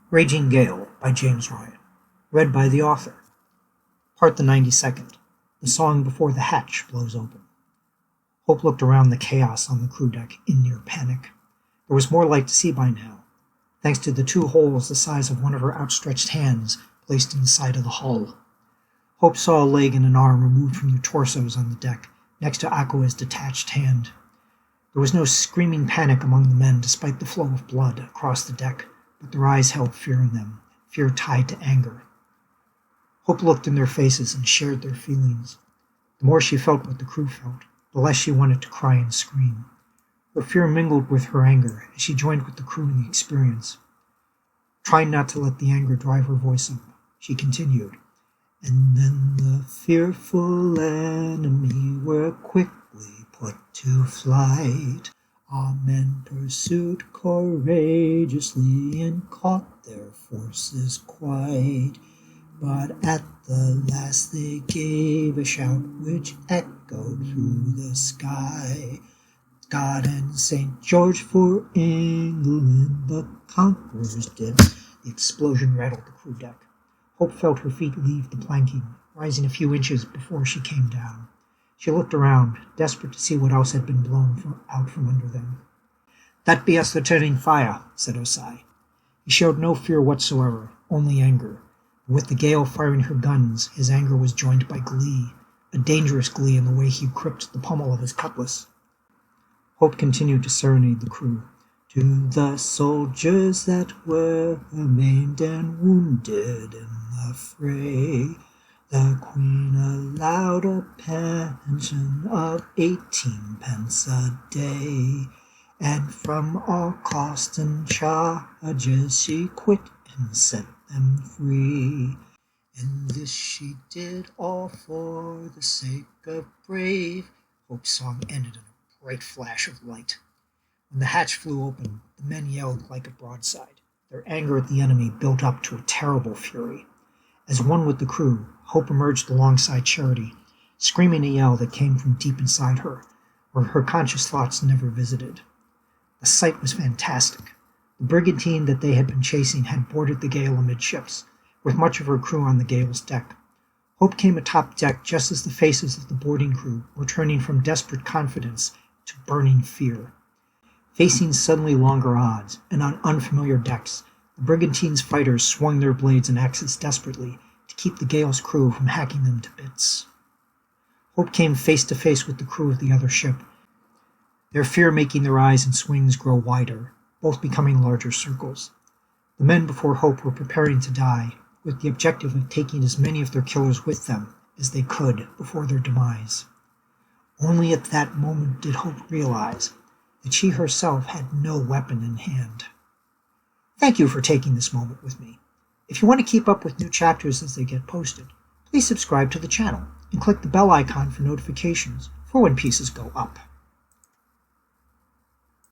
Raging Gale by James Ryan. Read by the author. Part the 92nd. The song before the hatch blows open. Hope looked around the chaos on the crew deck in near panic. There was more light to see by now, thanks to the two holes the size of one of her outstretched hands placed in the side of the hull. Hope saw a leg and an arm removed from their torsos on the deck, next to Aqua's detached hand. There was no screaming panic among the men despite the flow of blood across the deck, but their eyes held fear in them, fear tied to anger. Hope looked in their faces and shared their feelings. The more she felt what the crew felt, the less she wanted to cry and scream. Her fear mingled with her anger as she joined with the crew in the experience. Trying not to let the anger drive her voice up, she continued, "And then the fearful enemy were quickly put to flight. Our men pursued courageously and caught their forces quite. But at the last they gave a shout which echoed through the sky. God and St. George for England, the conquerors did." The explosion rattled the crew deck. Hope felt her feet leave the planking, rising a few inches before she came down. She looked around, desperate to see what else had been blown out from under them. "That be us returning fire," said Osai. He showed no fear whatsoever, only anger. With the Gale firing her guns, his anger was joined by glee, a dangerous glee in the way he gripped the pommel of his cutlass. Hope continued to serenade the crew. "To the soldiers that were maimed and wounded in the fray, the Queen allowed a pension of 18 pence a day, and from all cost and charges she quit and set them free. And this she did all for the sake of brave." Hope's song ended in a bright flash of light. When the hatch flew open, the men yelled like a broadside. Their anger at the enemy built up to a terrible fury. As one with the crew, Hope emerged alongside Charity, screaming a yell that came from deep inside her, where her conscious thoughts never visited. The sight was fantastic. The brigantine that they had been chasing had boarded the Gale amidships, with much of her crew on the Gale's deck. Hope came atop deck just as the faces of the boarding crew were turning from desperate confidence to burning fear. Facing suddenly longer odds, and on unfamiliar decks, the brigantine's fighters swung their blades and axes desperately to keep the Gale's crew from hacking them to bits. Hope came face to face with the crew of the other ship, their fear making their eyes and swings grow wider, both becoming larger circles. The men before Hope were preparing to die, with the objective of taking as many of their killers with them as they could before their demise. Only at that moment did Hope realize that she herself had no weapon in hand. Thank you for taking this moment with me. If you want to keep up with new chapters as they get posted, please subscribe to the channel and click the bell icon for notifications for when pieces go up.